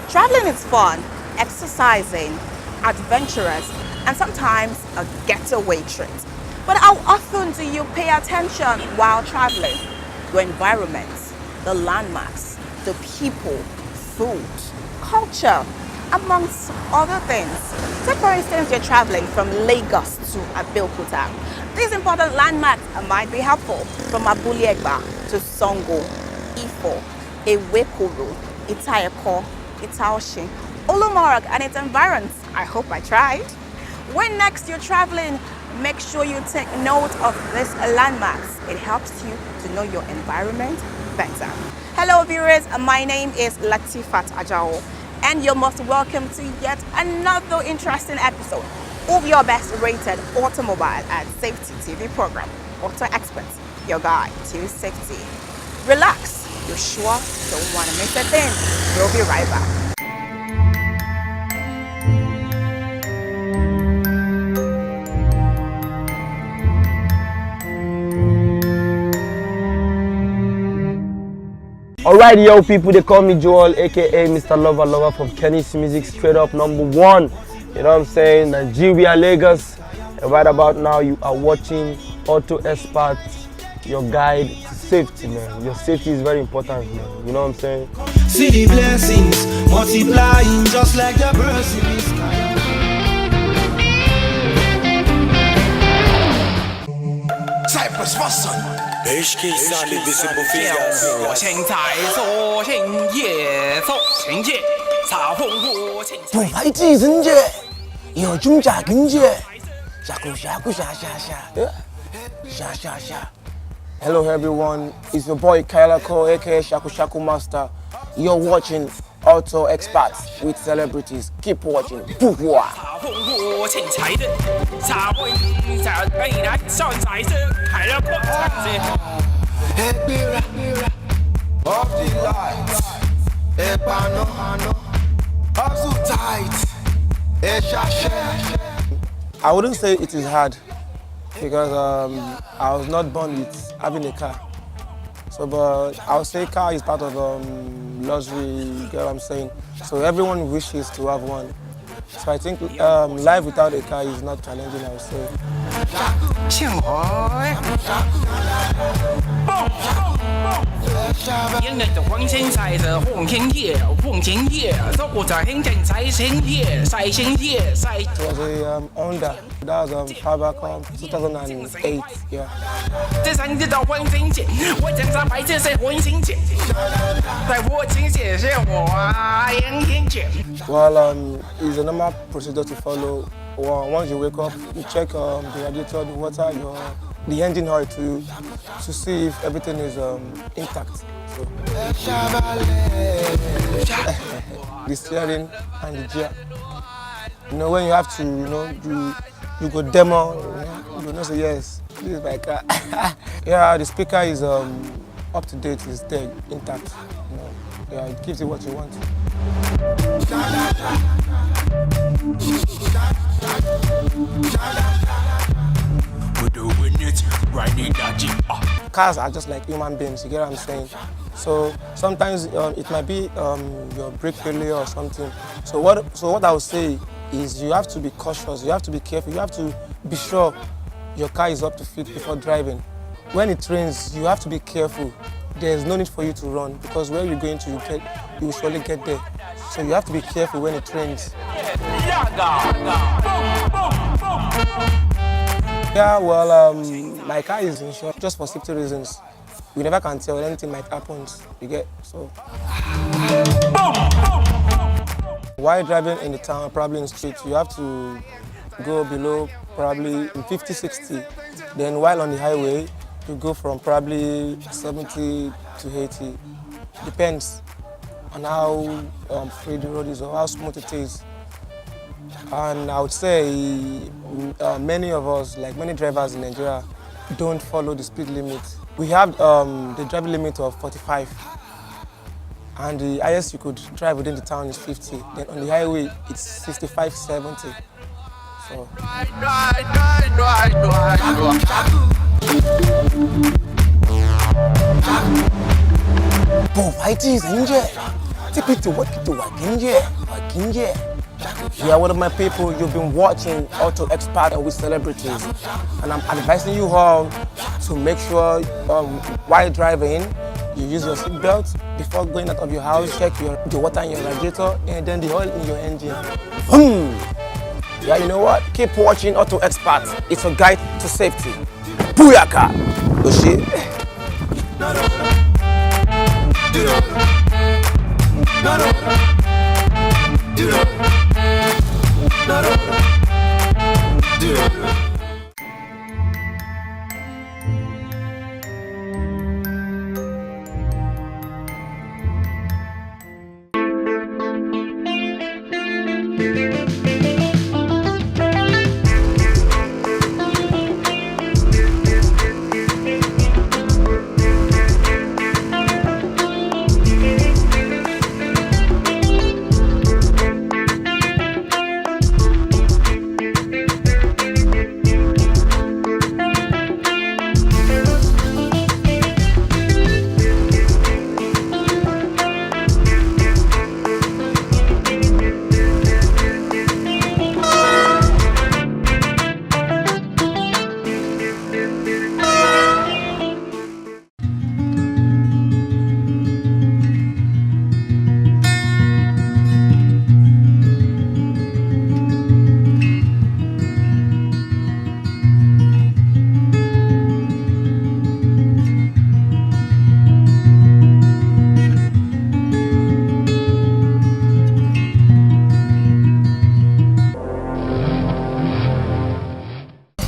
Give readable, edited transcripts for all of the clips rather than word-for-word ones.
Traveling is fun, exercising, adventurous, and sometimes a getaway treat. But how often do you pay attention while traveling? Your environment, the landmarks, the people, food, culture, amongst other things. Say for instance you're traveling from Lagos to ABEOKUTA. These important landmarks might be helpful, from Abule to Songo, Ifo, Ewekuru, Itayako, Itaoshi, OLUMO and its environs. I hope I tried. When next you're traveling, make sure you take note of these landmarks. It helps you to know your environment better. Hello viewers, my name is Xpat Ajao, and you're most welcome to yet another interesting episode of your best rated automobile and safety TV program, Auto Experts, your guide to safety. Relax. You're sure don't want to miss a thing. We'll be right back. Alright, yo people, they call me Joel, aka Mr. Lover from Kenny's Music, straight up #1. You know what I'm saying? Nigeria, Lagos. And right about now, you are watching Auto Xpat, your guide to safety, man. Your safety is very important, man. You know what I'm saying? See the blessings multiplying just like the birds in the sky. Cypress Watson. 我现在说请夜走请节，茶红火请不排挤人家，有种加跟节，下。Hello everyone, it's your boy Kailako, aka Shaku Master. You're watching Auto Xpat with celebrities. Keep watching. Bourgeois. 茶红火请财的，茶温茶被来上彩色，开了光彩色。 Of the lights, so tight. I wouldn't say it is hard because I was not born with having a car. So, but I would say car is part of luxury, you get what I'm saying? So everyone wishes to have one. So I think life without a car is not challenging, I would say. 像我，因为的黄金赛的黄金叶，走过在很正在深夜，晒深夜晒。 It was a Honda. That was Fabercom 2008. Yeah. 这三只到黄金界，我正在摆这些黄金界，在我金界是我黄金界。 Well, it's a normal procedure to follow. Well, once you wake up, you check the radiator, the water, the engine oil to see if everything is intact. So, the steering and the gear. You know, when you have to, you go demo, you know, say yes, this is my car. Yeah, the speaker is up to date, it's there, intact. You know, yeah, it gives you what you want. Cars are just like human beings, you get what I'm saying? So sometimes it might be your brake failure or something. So what I would say is you have to be cautious, you have to be careful, you have to be sure your car is up to fit before driving. When it rains, you have to be careful. There's no need for you to run because where you're going to, you will surely get there. So you have to be careful when it rains. Yeah, well, my car is insured just for safety reasons. We never can tell anything might happen, you get, so. While driving in the town, probably in the street, you have to go below probably 50, 60. Then while on the highway, you go from probably 70 to 80. Depends on how free the road is or how smooth it is. And I would say many of us, like many drivers in Nigeria, don't follow the speed limit. We have the driving limit of 45, and the highest you could drive within the town is 50. Then on the highway, it's 65, 70. So. Yeah, one of my people, you've been watching Auto Xpat with celebrities, and I'm advising you all to make sure while driving, you use your seatbelt before going out of your house. Check the water in your radiator and then the oil in your engine. Yeah, you know what? Keep watching Auto Xpat. It's a guide to safety. Booyaka! Oshie.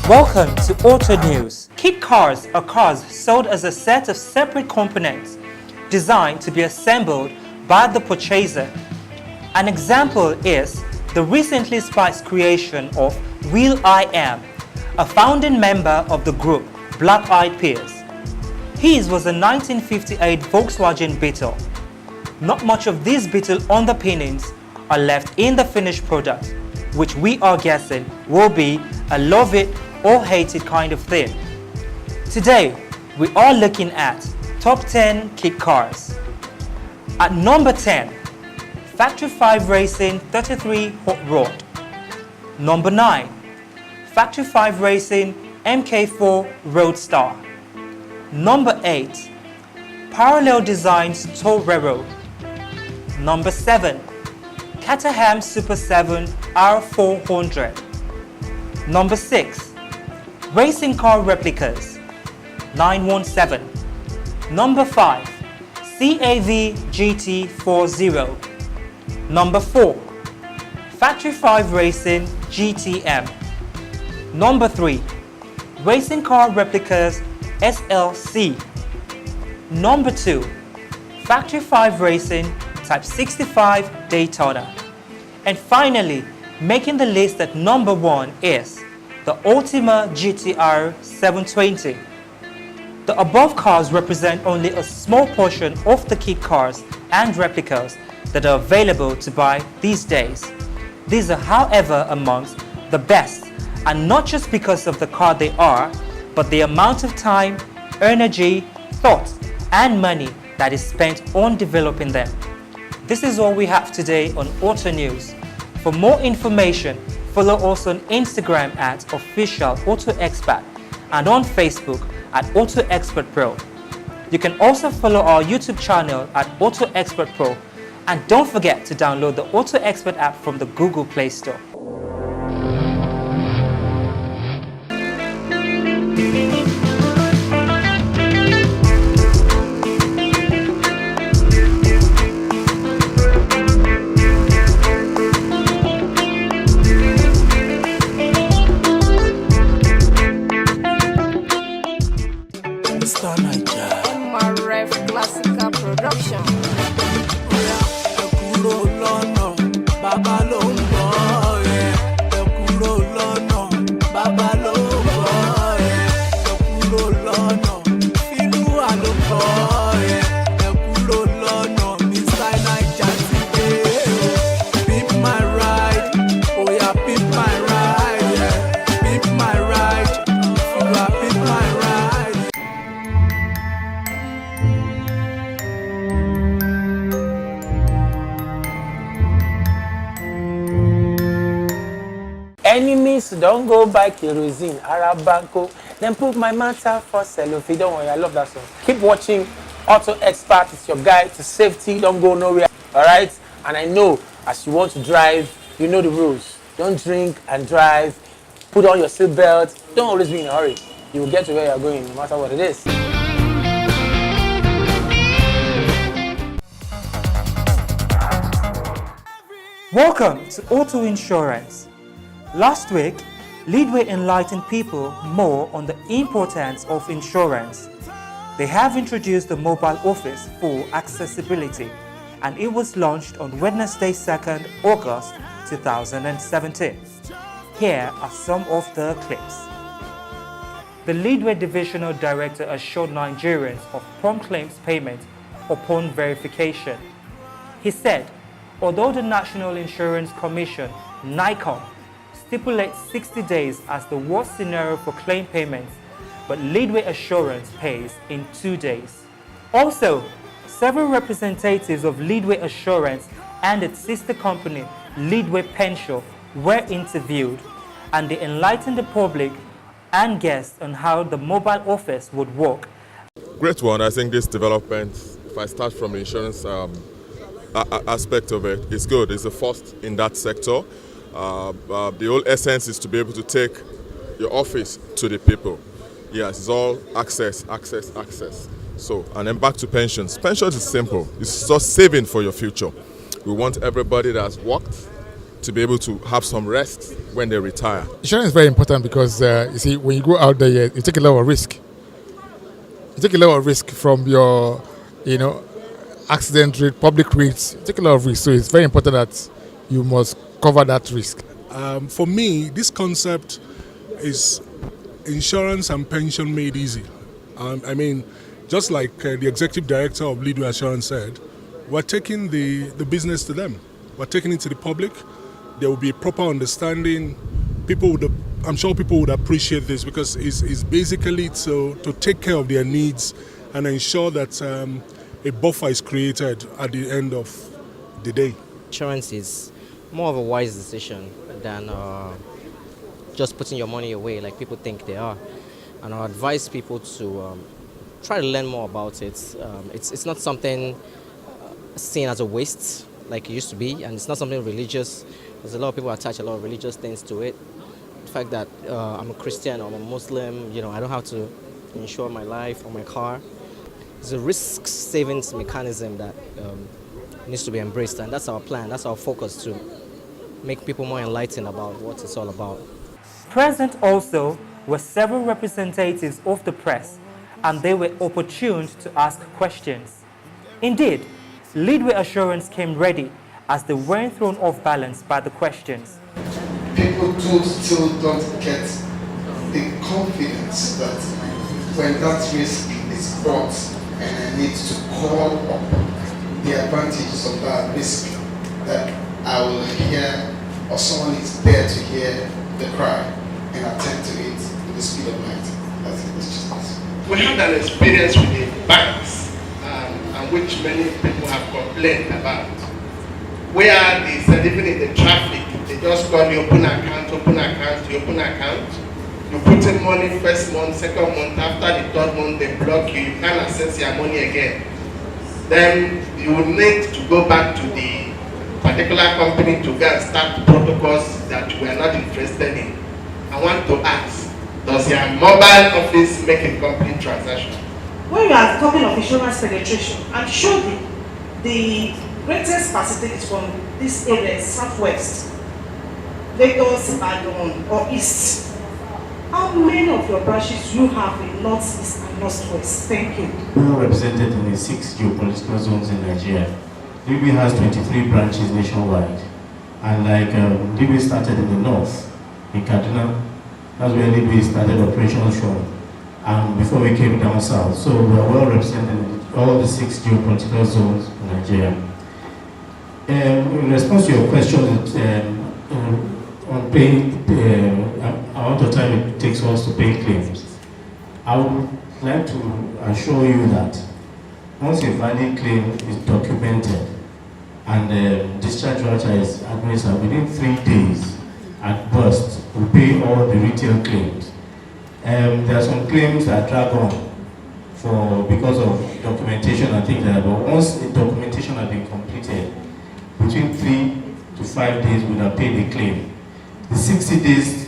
Welcome to Auto News. Kit cars are cars sold as a set of separate components designed to be assembled by the purchaser. An example is the recently spiced creation of will.i.am, a founding member of the group Black Eyed Peas. His was a 1958 Volkswagen Beetle. Not much of these Beetle underpinnings are left in the finished product, which we are guessing will be a love it or hate it kind of thing. Today, we are looking at top 10 kit cars. At number 10, Factory 5 Racing 33 Hot Rod. Number 9, Factory 5 Racing MK4 Roadstar. Number 8, Parallel Designs Torero. Number 7, Caterham Super 7 R400. Number 6, Racing Car Replicas 917. Number 5, CAV GT40. Number 4, Factory 5 Racing GTM. Number 3, Racing Car Replicas SLC. Number 2, Factory 5 Racing Type 65 Daytona. And finally, making the list at number 1 is the Ultima GTR 720. The above cars represent only a small portion of the kit cars and replicas that are available to buy these days. These are, however, amongst the best, and not just because of the car they are, but the amount of time, energy, thought, and money that is spent on developing them. This is all we have today on Auto News. For more information, follow us on Instagram at official Auto Xpat and on Facebook at Auto Xpat Pro. You can also follow our YouTube channel at Auto Xpat Pro, and don't forget to download the Auto Xpat app from the Google Play Store. Classical production. lọ́nà inú àlòkọ́ ẹ kúrò lọ́nà Mr. Naija ti dé pimp my ride oya pimp my ride pimp my ride oya pimp my ride. Enemies don't go buy kerosene, Arabanco. Then put my matter for cellophane. Don't worry, I love that song. Keep watching Auto Xpat. It's your guide to safety. Don't go nowhere. Alright? And I know as you want to drive, you know the rules. Don't drink and drive. Put on your seatbelt. Don't always be in a hurry. You will get to where you're going, no matter what it is. Welcome to Auto Insurance. Last week, Leadway enlightened people more on the importance of insurance. They have introduced the mobile office for accessibility, and it was launched on Wednesday, 2nd August 2017. Here are some of the clips. The Leadway Divisional Director assured Nigerians of prompt claims payment upon verification. He said, although the National Insurance Commission, NICOM, stipulates 60 days as the worst scenario for claim payments, but Leadway Assurance pays in 2 days. Also, several representatives of Leadway Assurance and its sister company, Leadway Pensure, were interviewed, and they enlightened the public and guests on how the mobile office would work. Great one. I think this development, if I start from the insurance aspect of it, it's good. It's the first in that sector. The whole essence is to be able to take your office to the people. Yes, it's all access. So, and then back to pensions. Pensions is simple. It's just saving for your future. We want everybody that has worked to be able to have some rest when they retire. Insurance is very important because, you see, when you go out there, you take a lot of risk. You take a lot of risk from your, accident rate, public rates. You take a lot of risk. So it's very important that you must cover that risk. For me, this concept is insurance and pension made easy. Just like the executive director of Leadway Assurance said, we're taking the business to them. We're taking it to the public. There will be a proper understanding. I'm sure people would appreciate this because it's basically to take care of their needs and ensure that a buffer is created at the end of the day. Insurance is more of a wise decision than just putting your money away like people think they are. And I advise people to try to learn more about it. It's not something seen as a waste like it used to be, and it's not something religious. There's a lot of people attach a lot of religious things to it. The fact that I'm a Christian or I'm a Muslim, I don't have to insure my life or my car. It's a risk savings mechanism that needs to be embraced, and that's our plan, that's our focus, to make people more enlightened about what it's all about. Present also were several representatives of the press, and they were opportuned to ask questions. Indeed, Leadway Assurance came ready as they weren't thrown off balance by the questions. People still don't get the confidence that when that risk is brought and I need to call up the advantages of that risk, that I will hear, or someone is there to hear the cry and attend to it with the speed of light. That's it. It's just this. We had an experience with the banks, and which many people have complained about, where they said even in the traffic, they just call you open account, you open account. You put in money first month, second month, after the third month they block you, you can't access your money again. Then you will need to go back to the particular company to go and start protocols that we are not interested in. I want to ask, does your mobile office make a complete transaction? When you are talking of insurance penetration, I'm sure the greatest percentage from this area is Southwest, Lagos, Ibadan, or East. How many of your branches do you have in Northeast and Northwest? Thank you. We are represented in the 6 geopolitical zones in Nigeria. Leadway has 23 branches nationwide. And like Leadway started in the north, in Kaduna, that's where Leadway started operations from. and before we came down south. So we are well represented in all the 6 geopolitical zones in Nigeria. In response to your question on paying, amount of time it takes us to pay claims, I would like to assure you that once a valid claim is documented and discharge voucher is administered within 3 days at burst, we pay all the retail claims. There are some claims that drag on because of documentation and things like that, but once the documentation has been completed, between 3 to 5 days we have paid the claim. The 60 days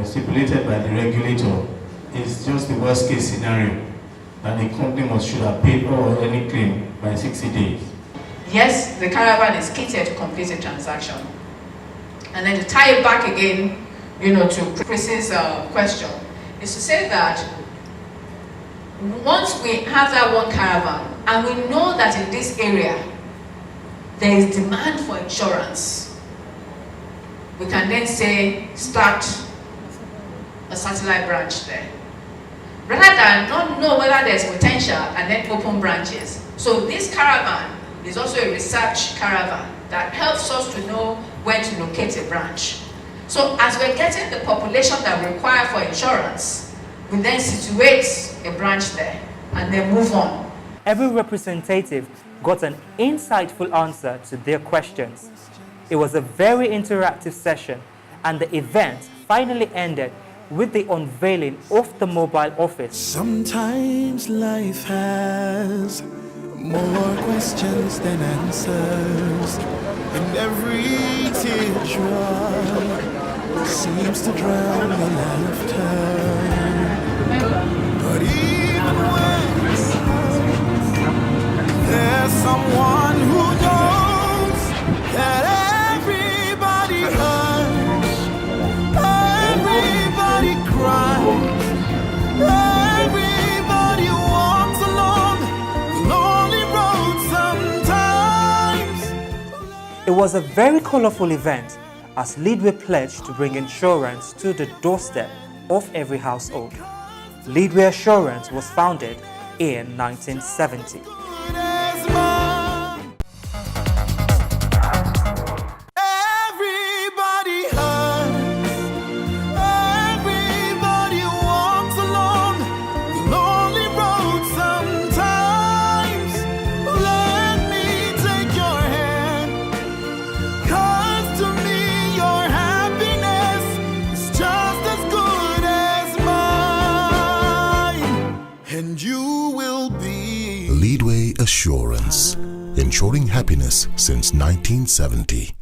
stipulated by the regulator is just the worst case scenario, that the company should have paid all or any claim by 60 days. Yes, the caravan is kitted to complete a transaction. And then to tie it back again, to Chris's question, is to say that once we have that one caravan and we know that in this area there is demand for insurance, we can then say start a satellite branch there, rather than not know whether there's potential and then open branches. So this caravan is also a research caravan that helps us to know where to locate a branch. So as we're getting the population that we require for insurance, we then situate a branch there and then move on. Every representative got an insightful answer to their questions. It was a very interactive session, and the event finally ended with the unveiling of the mobile office. Sometimes life has more questions than answers, and every teardrop seems to drown the laughter. But even when there's someone who knows that everybody hurts, everybody cries, everybody walks along the lonely road sometimes. It was a very colorful event as Leadway pledged to bring insurance to the doorstep of every household. Leadway Assurance was founded in 1970. Leadway Assurance, ensuring happiness since 1970.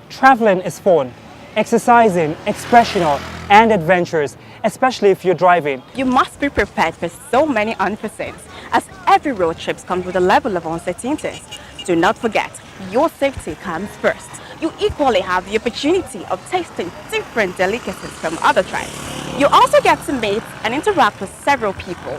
Traveling is fun, exercising, expressional, and adventurous, especially if you're driving. You must be prepared for so many unforeseens, as every road trip comes with a level of uncertainties. Do not forget, your safety comes first. You equally have the opportunity of tasting different delicacies from other tribes. You also get to meet and interact with several people.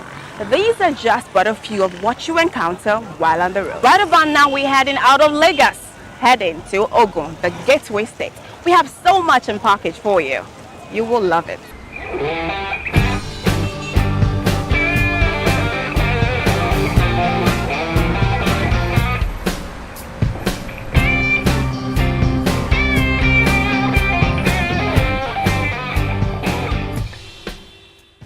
These are just but a few of what you encounter while on the road. Right about now, we're heading out of Lagos, heading to Ogun, the gateway state. We have so much in package for you. You will love it.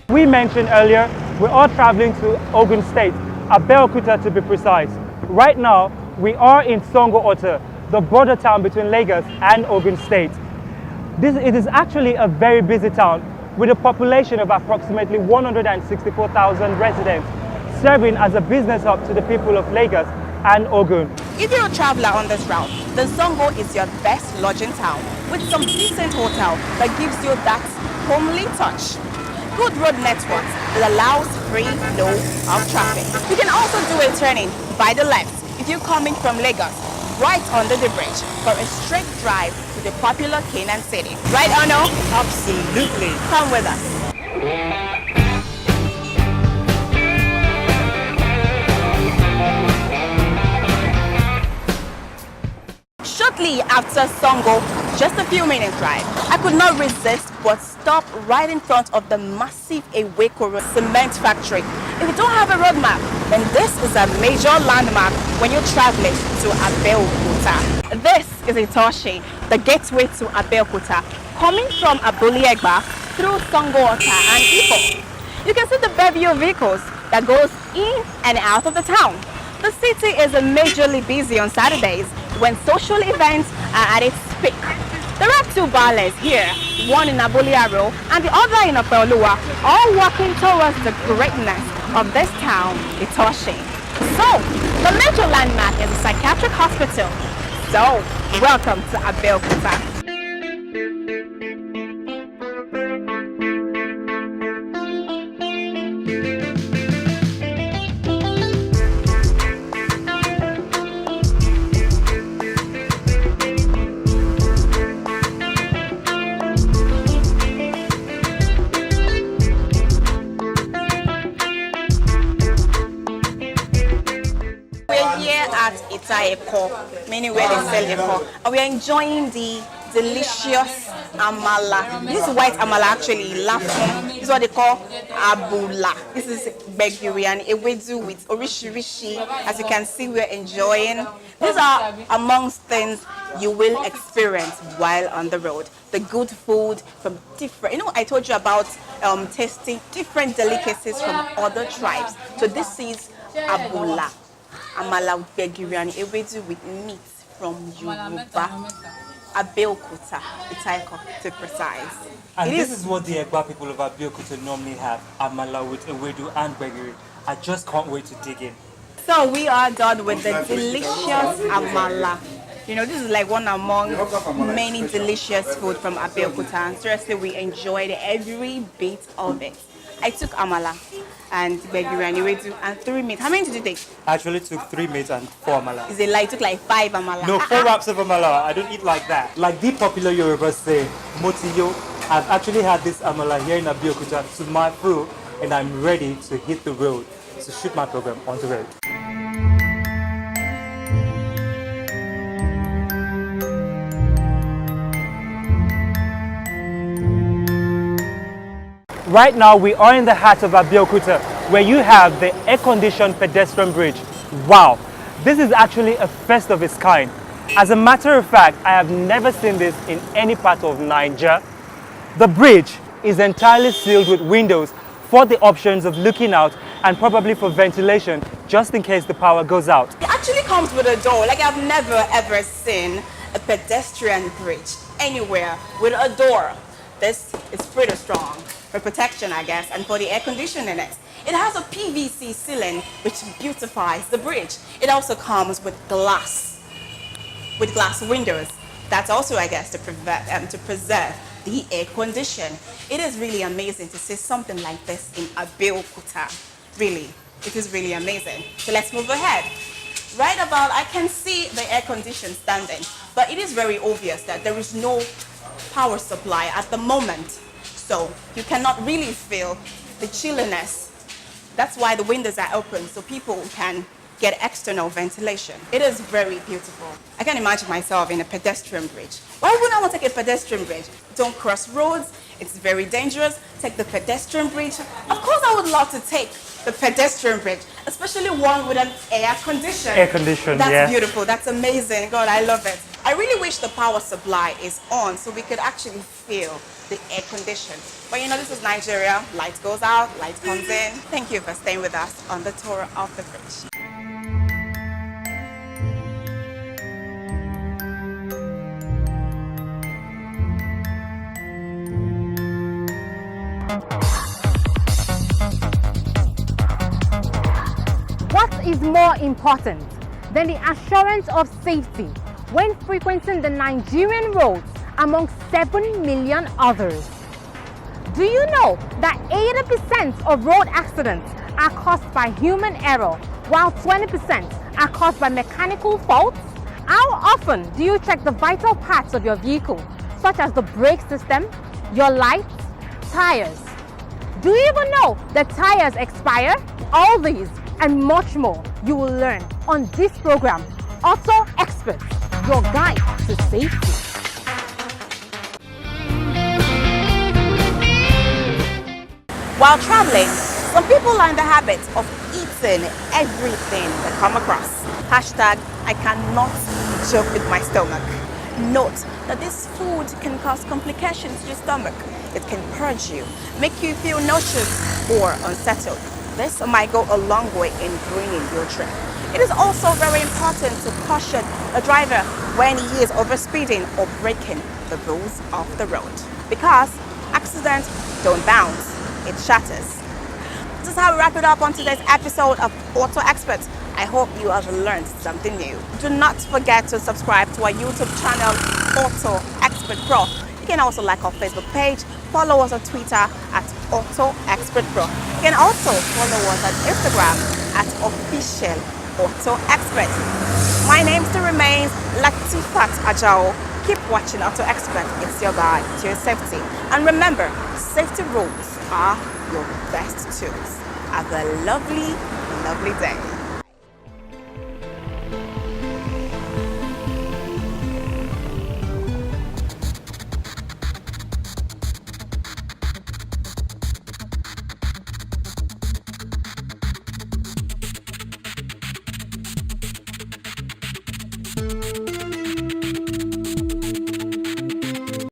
We mentioned earlier, we're all traveling to Ogun State, ABEOKUTA to be precise. Right now, we are in Songo-Ota, the border town between Lagos and Ogun State. It is actually a very busy town with a population of approximately 164,000 residents, serving as a business hub to the people of Lagos and Ogun. If you're a traveler on this route, then Songo is your best lodging town with some decent hotel that gives you that homely touch. Good road network that allows free flow of traffic. You can also do a turning by the left if you're coming from Lagos, right under the bridge for a straight drive to the popular Canaan city. Right, Ono? Absolutely. Come with us. Shortly after Songo, just a few minutes drive, I could not resist but stop right in front of the massive Ewekoro cement factory. If you don't have a roadmap, then this is a major landmark when you're traveling to ABEOKUTA. This is Itoshi, the gateway to ABEOKUTA, coming from Abule-Egba through Songo-Ota and Ipo. You can see the bevy of vehicles that goes in and out of the town. The city is majorly busy on Saturdays when social events are at its peak. There are two ballets here, one in Abule-Aro and the other in Opeoluwa, all working towards the greatness of this town, Itoshi. So, the major landmark is a psychiatric hospital. So, welcome to ABEOKUTA. Meaning where they sell Eko, and we are enjoying the delicious amala. This is white amala actually, lafun. This is what they call abula. This is begiri and ewedu with orishirishi. As you can see, we are enjoying. These are amongst things you will experience while on the road. The good food from different, I told you about tasting different delicacies from other tribes. So this is abula. Amala with begiri and ewedu with meat from Yoruba. ABEOKUTA, Itaiko to precise. And this is what the Egba people of ABEOKUTA normally have, amala with ewedu and begiri. I just can't wait to dig in. So we are done with the delicious amala. This is like one among many delicious food from ABEOKUTA, and seriously, we enjoyed every bit of it. I took amala and begiri and ewedu and 3 meat. How many did you take? I actually took 3 meat and 4 amala. Is it like, took like 5 amala? No, 4 wraps of amala. I don't eat like that. Like the popular Yorubas say, motiyo. I've actually had this amala here in ABEOKUTA to my full, and I'm ready to hit the road to shoot my program on the road. Right now, we are in the heart of ABEOKUTA, where you have the air-conditioned pedestrian bridge. Wow, this is actually a first of its kind. As a matter of fact, I have never seen this in any part of Nigeria. The bridge is entirely sealed with windows for the options of looking out and probably for ventilation, just in case the power goes out. It actually comes with a door. Like, I've never ever seen a pedestrian bridge anywhere with a door. This is pretty strong. For protection, I guess, and for the air conditioning in it. It has a PVC ceiling which beautifies the bridge. It also comes with glass windows. That's also, I guess, to preserve the air condition. It is really amazing to see something like this in ABEOKUTA. Really, it is really amazing. So let's move ahead. Right about, I can see the air condition standing, but it is very obvious that there is no power supply at the moment. So you cannot really feel the chilliness. That's why the windows are open, so people can get external ventilation. It is very beautiful. I can imagine myself in a pedestrian bridge. Why wouldn't I want to take a pedestrian bridge? Don't cross roads. It's very dangerous. Take the pedestrian bridge. Of course, I would love to take the pedestrian bridge, especially one with an air condition. Air condition, That's yeah. beautiful. That's amazing. God, I love it. I really wish the power supply is on so we could actually feel the air condition. But this is Nigeria. Light goes out, light comes in. Thank you for staying with us on the tour of the bridge. What is more important than the assurance of safety when frequenting the Nigerian roads among 7 million others? Do you know that 80% of road accidents are caused by human error, while 20% are caused by mechanical faults? How often do you check the vital parts of your vehicle, such as the brake system, your lights, tires? Do you even know that tires expire? All these and much more you will learn on this program, Auto Experts. your guide to safety. While traveling, some people are in the habit of eating everything they come across. Hashtag, I cannot joke with my stomach. Note that this food can cause complications to your stomach. It can purge you, make you feel nauseous or unsettled. This might go a long way in ruining your trip. It is also very important to caution a driver when he is overspeeding or breaking the rules of the road. Because accidents don't bounce, it shatters. This is how we wrap it up on today's episode of Auto Experts. I hope you have learned something new. Do not forget to subscribe to our YouTube channel, Auto Expert Pro. You can also like our Facebook page, follow us on Twitter at Auto Expert Pro. You can also follow us on Instagram at Official Auto Expert. My name still remains Latifat Ajao. Keep watching Auto Expert. It's your guide to your safety. And remember, safety rules are your best tools. Have a lovely, lovely day.